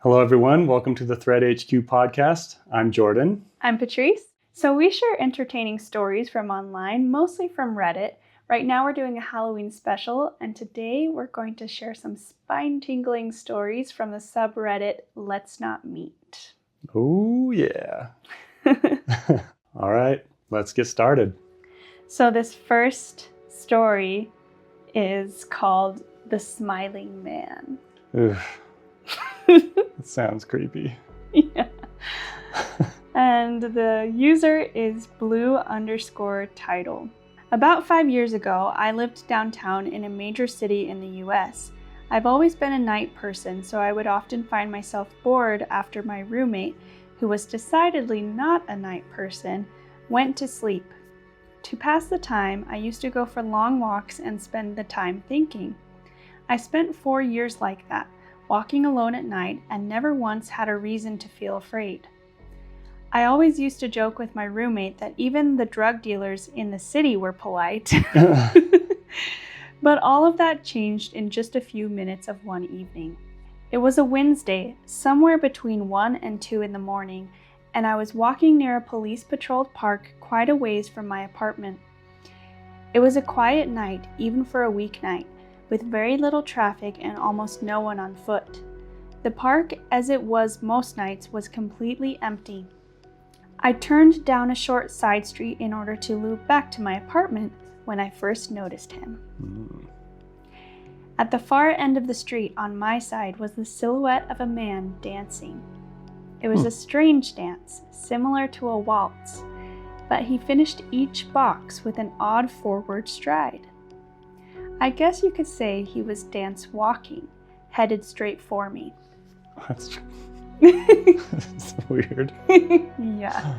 Hello, everyone. Welcome to the Thread HQ podcast. I'm Jordan. I'm Patrice. So we share entertaining stories from online, mostly from Reddit. Right now we're doing a Halloween special, and today we're going to share some spine-tingling stories from the subreddit Let's Not Meet. Oh, yeah. All right, let's get started. So this first story is called The Smiling Man. Ugh. That sounds creepy. Yeah. And the user is blue_title. About 5 years ago, I lived downtown in a major city in the US. I've always been a night person, so I would often find myself bored after my roommate, who was decidedly not a night person, went to sleep. To pass the time, I used to go for long walks and spend the time thinking. I spent 4 years like that, walking alone at night, and never once had a reason to feel afraid. I always used to joke with my roommate that even the drug dealers in the city were polite. But all of that changed in just a few minutes of one evening. It was a Wednesday, somewhere between 1 and 2 in the morning, and I was walking near a police-patrolled park quite a ways from my apartment. It was a quiet night, even for a weeknight, with very little traffic and almost no one on foot. The park, as it was most nights, was completely empty. I turned down a short side street in order to loop back to my apartment when I first noticed him. At the far end of the street on my side was the silhouette of a man dancing. It was a strange dance, similar to a waltz, but he finished each box with an odd forward stride. I guess you could say he was dance walking, headed straight for me. That's weird. Yeah.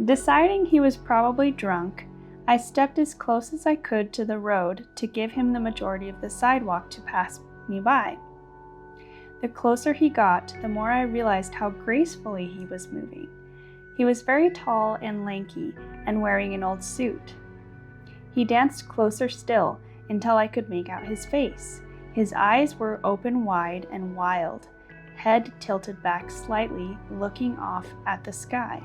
Deciding he was probably drunk, I stepped as close as I could to the road to give him the majority of the sidewalk to pass me by. The closer he got, the more I realized how gracefully he was moving. He was very tall and lanky and wearing an old suit. He danced closer still until I could make out his face. His eyes were open wide and wild, head tilted back slightly, looking off at the sky.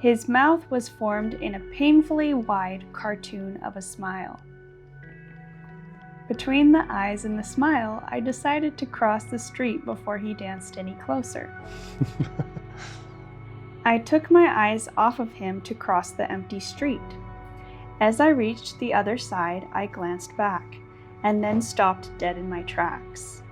His mouth was formed in a painfully wide cartoon of a smile. Between the eyes and the smile, I decided to cross the street before he danced any closer. I took my eyes off of him to cross the empty street. As I reached the other side, I glanced back, and then stopped dead in my tracks.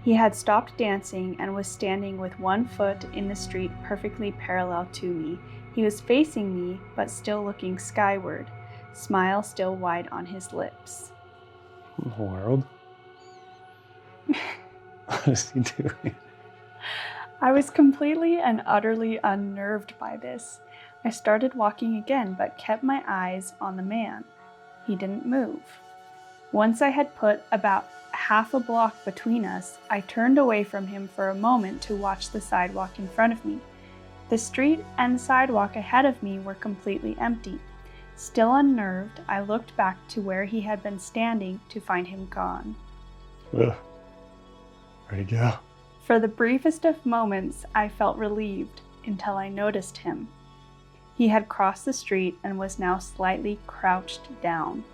He had stopped dancing and was standing with one foot in the street perfectly parallel to me. He was facing me, but still looking skyward, smile still wide on his lips. In the world? What is he doing? I was completely and utterly unnerved by this. I started walking again, but kept my eyes on the man. He didn't move. Once I had put about half a block between us, I turned away from him for a moment to watch the sidewalk in front of me. The street and the sidewalk ahead of me were completely empty. Still unnerved, I looked back to where he had been standing to find him gone. Ugh. Where'd he go? For the briefest of moments, I felt relieved until I noticed him. He had crossed the street and was now slightly crouched down.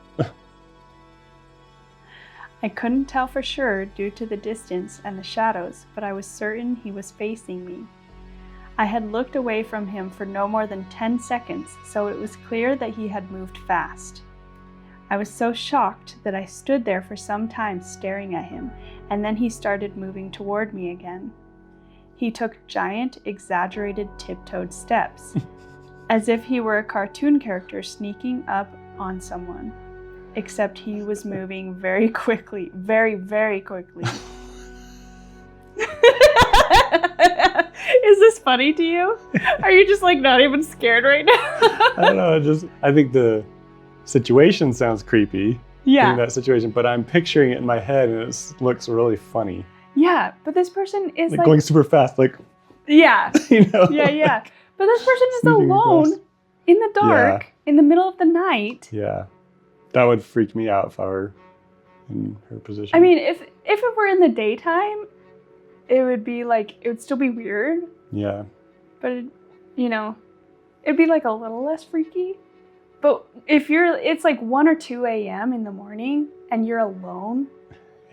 I couldn't tell for sure due to the distance and the shadows, but I was certain he was facing me. I had looked away from him for no more than 10 seconds, so it was clear that he had moved fast. I was so shocked that I stood there for some time staring at him, and then he started moving toward me again. He took giant, exaggerated, tiptoed steps, as if he were a cartoon character sneaking up on someone. Except he was moving very quickly, very, very quickly. Is this funny to you? Are you just like not even scared right now? I don't know, I think the situation sounds creepy. Yeah. In that situation, but I'm picturing it in my head and it looks really funny. Yeah, but this person is like going super fast, like. Yeah. You know? Yeah. But this person is alone in the dark, in the middle of the night. Yeah. That would freak me out if I were in her position. I mean, if it were in the daytime, it would still be weird, Yeah. but it'd be like a little less freaky. But if it's like 1 or 2 a.m. in the morning and you're alone,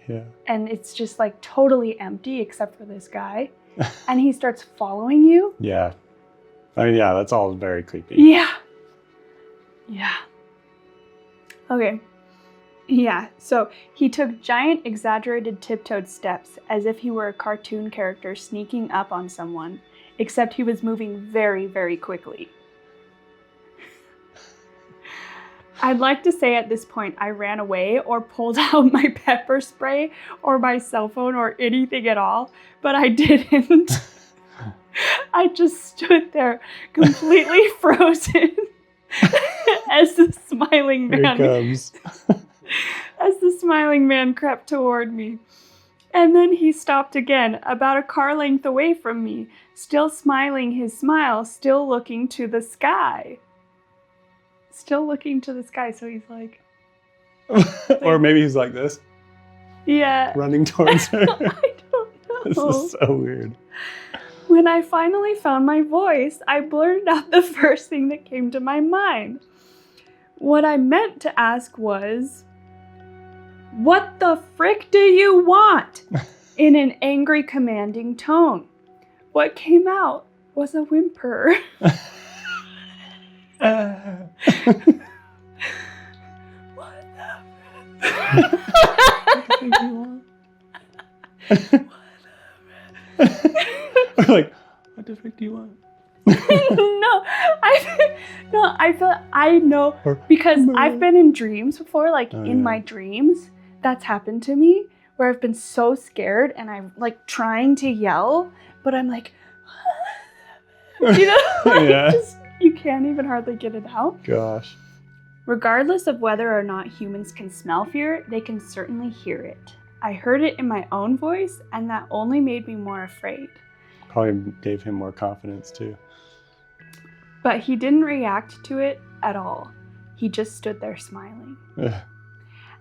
Yeah. and it's just like totally empty except for this guy, and he starts following you. Yeah. I mean, yeah, that's all very creepy. Yeah. Yeah. Okay. Yeah, so he took giant, exaggerated tiptoed steps as if he were a cartoon character sneaking up on someone, except he was moving very, very quickly. I'd like to say at this point I ran away or pulled out my pepper spray or my cell phone or anything at all, but I didn't. I just stood there completely frozen as the smiling man as the smiling man crept toward me. And then he stopped again, about a car length away from me, still smiling his smile, still looking to the sky. Still looking to the sky, so he's like... Or maybe he's like this. Yeah. Running towards her. I don't know. This is so weird. When I finally found my voice, I blurted out the first thing that came to my mind. What I meant to ask was, "What the frick do you want?" in an angry, commanding tone. What came out was a whimper. What Like, what the frick do you want? I know because I've been in dreams before, like in my dreams, that's happened to me where I've been so scared and I'm like trying to yell, but I'm like, Yeah. You can't even hardly get it out. Gosh. Regardless of whether or not humans can smell fear, they can certainly hear it. I heard it in my own voice, and that only made me more afraid. Probably gave him more confidence too. But he didn't react to it at all. He just stood there smiling. Ugh.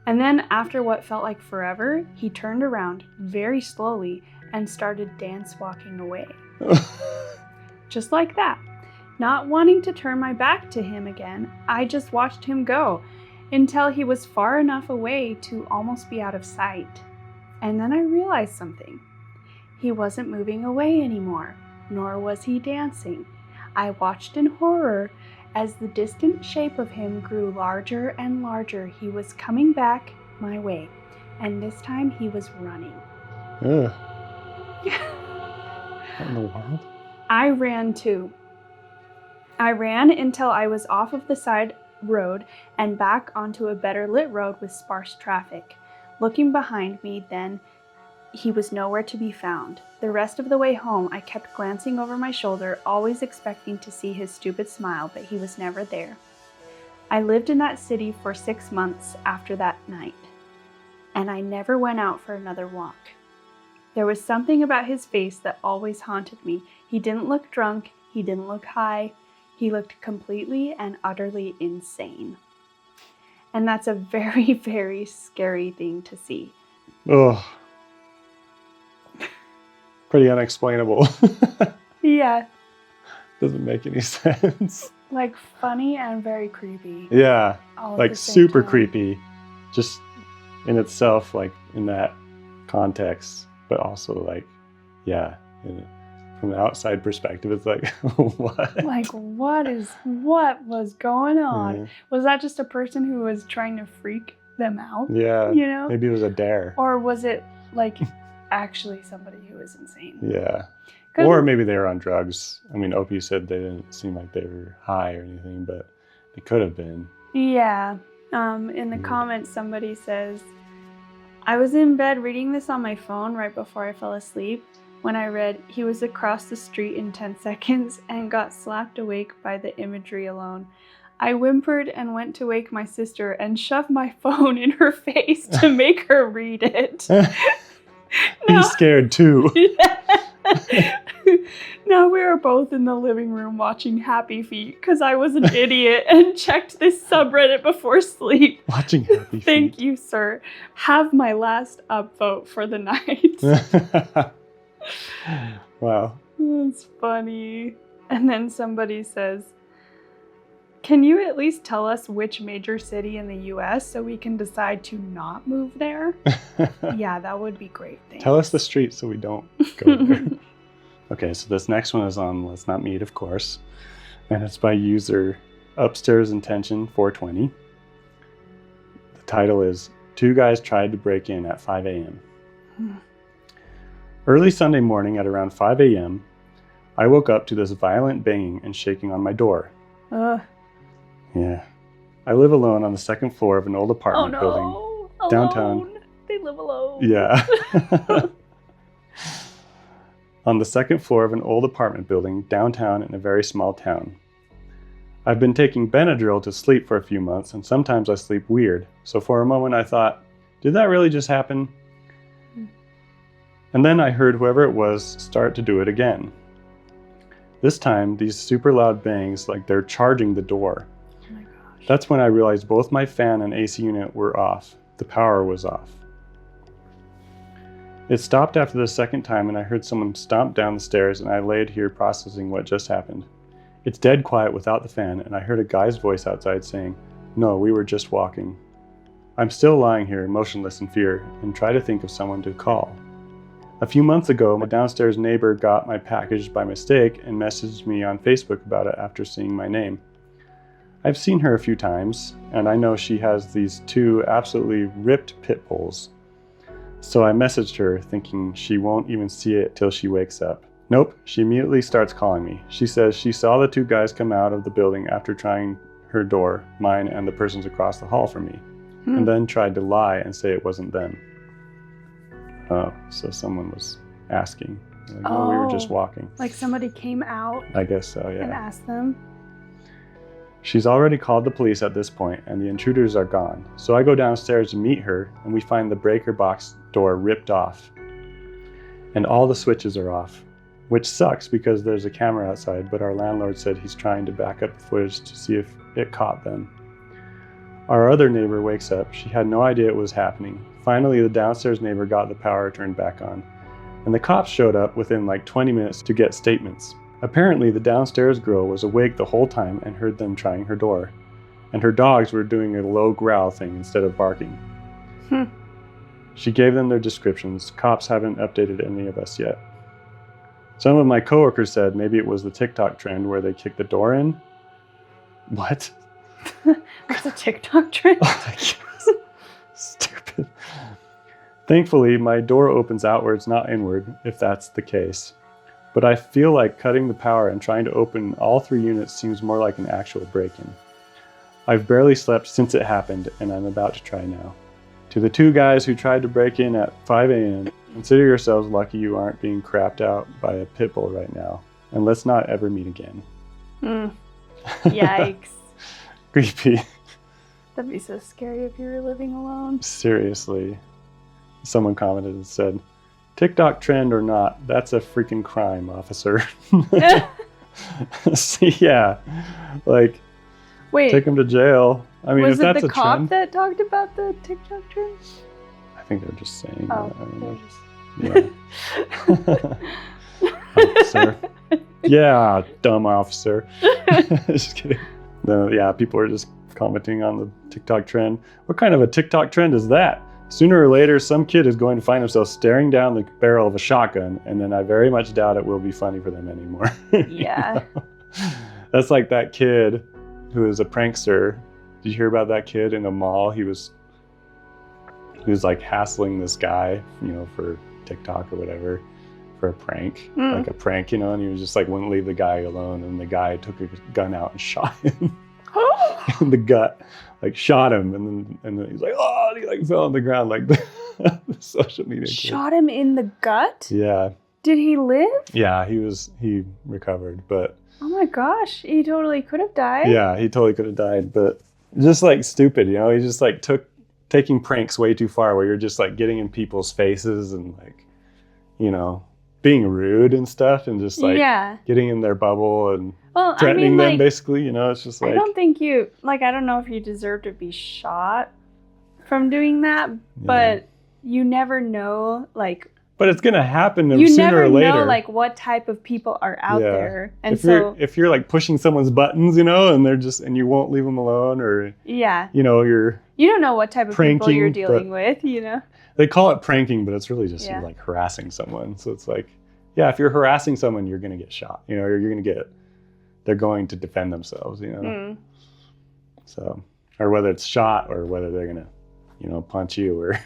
And then after what felt like forever, he turned around very slowly and started dance walking away. Just like that. Not wanting to turn my back to him again, I just watched him go until he was far enough away to almost be out of sight. And then I realized something. He wasn't moving away anymore, nor was he dancing. I watched in horror as the distant shape of him grew larger and larger. He was coming back my way, and this time he was running. Ugh. What in the world? I ran too. I ran until I was off of the side road and back onto a better lit road with sparse traffic. Looking behind me then, he was nowhere to be found. The rest of the way home, I kept glancing over my shoulder, always expecting to see his stupid smile, but he was never there. I lived in that city for 6 months after that night, and I never went out for another walk. There was something about his face that always haunted me. He didn't look drunk, he didn't look high, he looked completely and utterly insane. And that's a very, very scary thing to see. Ugh. Pretty unexplainable. Yeah. Doesn't make any sense. Like funny and very creepy. Yeah. All at Like the same super time. creepy. Just in itself, like in that context. But also like, yeah. From the outside perspective, it's like, what? Like, what was going on? Yeah. Was that just a person who was trying to freak them out? Yeah. You know? Maybe it was a dare. Or was it like actually somebody who was insane? Yeah. Or maybe they were on drugs. I mean, Opie said they didn't seem like they were high or anything, but they could have been. Yeah. In the comments, somebody says, I was in bed reading this on my phone right before I fell asleep when I read, he was across the street in 10 seconds and got slapped awake by the imagery alone. I whimpered and went to wake my sister and shoved my phone in her face to make her read it. He's scared too. Now we are both in the living room watching Happy Feet because I was an idiot and checked this subreddit before sleep. Watching Happy Feet. Thank you, sir. Have my last upvote for the night. Wow. That's funny. And then somebody says, can you at least tell us which major city in the US so we can decide to not move there? Yeah, that would be great. Thanks. Tell us the street so we don't go there. Okay, so this next one is on Let's Not Meet, of course. And it's by user Upstairs Intention 420. The title is 2 Guys Tried to Break In at 5 a.m. Early Sunday morning at around 5 a.m., I woke up to this violent banging and shaking on my door. Yeah. I live alone on the second floor of an old apartment building. Downtown. Alone. They live alone. Yeah. On the second floor of an old apartment building downtown in a very small town. I've been taking Benadryl to sleep for a few months, and sometimes I sleep weird. So for a moment I thought, did that really just happen? And then I heard whoever it was start to do it again. This time, these super loud bangs like they're charging the door. Oh my gosh. That's when I realized both my fan and AC unit were off. The power was off. It stopped after the second time and I heard someone stomp down the stairs, and I laid here processing what just happened. It's dead quiet without the fan, and I heard a guy's voice outside saying, "No, we were just walking." I'm still lying here, motionless in fear, and try to think of someone to call. A few months ago, my downstairs neighbor got my package by mistake and messaged me on Facebook about it after seeing my name. I've seen her a few times, and I know she has these 2 absolutely ripped pit bulls. So I messaged her thinking she won't even see it till she wakes up. Nope, she immediately starts calling me. She says she saw the 2 guys come out of the building after trying her door, mine and the person's across the hall from me, and then tried to lie and say it wasn't them. Oh, so someone was asking. Like, oh, we were just walking. Like somebody came out I guess so, yeah. and asked them. She's already called the police at this point, and the intruders are gone. So I go downstairs to meet her, and we find the breaker box door ripped off. And all the switches are off, which sucks because there's a camera outside, but our landlord said he's trying to back up the footage to see if it caught them. Our other neighbor wakes up. She had no idea it was happening. Finally, the downstairs neighbor got the power turned back on, and the cops showed up within like 20 minutes to get statements. Apparently, the downstairs girl was awake the whole time and heard them trying her door, and her dogs were doing a low growl thing instead of barking. She gave them their descriptions. Cops haven't updated any of us yet. Some of my coworkers said maybe it was the TikTok trend where they kick the door in. What? What's a TikTok trend? Stupid. Thankfully, my door opens outwards, not inward, if that's the case. But I feel like cutting the power and trying to open all 3 units seems more like an actual break-in. I've barely slept since it happened, and I'm about to try now. To the 2 guys who tried to break in at 5 a.m., consider yourselves lucky you aren't being crapped out by a pit bull right now. And let's not ever meet again. Yikes. Creepy. That'd be so scary if you were living alone. Seriously. Someone commented and said, TikTok trend or not, that's a freaking crime, officer. See, yeah. Like, wait, take him to jail. I mean, was if it that's the a cop trend, that talked about the TikTok trend? I think they're just saying Oh, that. I don't know. Yeah. Officer. Yeah, dumb officer. Just kidding. No, yeah, people are just commenting on the TikTok trend. What kind of a TikTok trend is that? Sooner or later, some kid is going to find himself staring down the barrel of a shotgun, and then I very much doubt it will be funny for them anymore. Yeah. You know? That's like that kid who is a prankster. Did you hear about that kid in a mall? He was like hassling this guy, you know, for TikTok or whatever, for a prank, like a prank, you know, and he was just like, wouldn't leave the guy alone. And the guy took a gun out and shot him in the gut, like shot him. And then he's like, oh, and he like fell on the ground, like the social media. Shot him in the gut? Yeah. Did he live? Yeah, he recovered, but. Oh my gosh, he totally could have died. Yeah, he totally could have died, but just like stupid, you know, he just like taking pranks way too far where you're just like getting in people's faces and like, you know, being rude and stuff and just like getting in their bubble and threatening them, like, basically, you know. It's just like, I don't think you, like, I don't know if you deserve to be shot from doing that, but you never know, like, But it's going to happen you sooner never or later. know like what type of people are out there. And if you're like pushing someone's buttons, you know, and you won't leave them alone, or you know, you don't know what type of people you're dealing with, you know. They call it pranking, but it's really just you're like harassing someone. So it's like, if you're harassing someone, you're going to get shot, you know, or they're going to defend themselves, you know. So, or whether it's shot or whether they're going to, you know, punch you or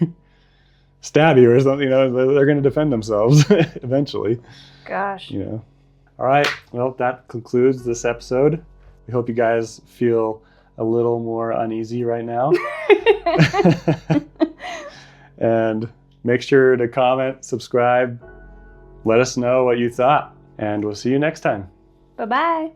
stab you or something, you know, they're going to defend themselves eventually. Gosh. You know. All right. Well, that concludes this episode. We hope you guys feel a little more uneasy right now. And make sure to comment, subscribe, let us know what you thought, and we'll see you next time. Bye-bye.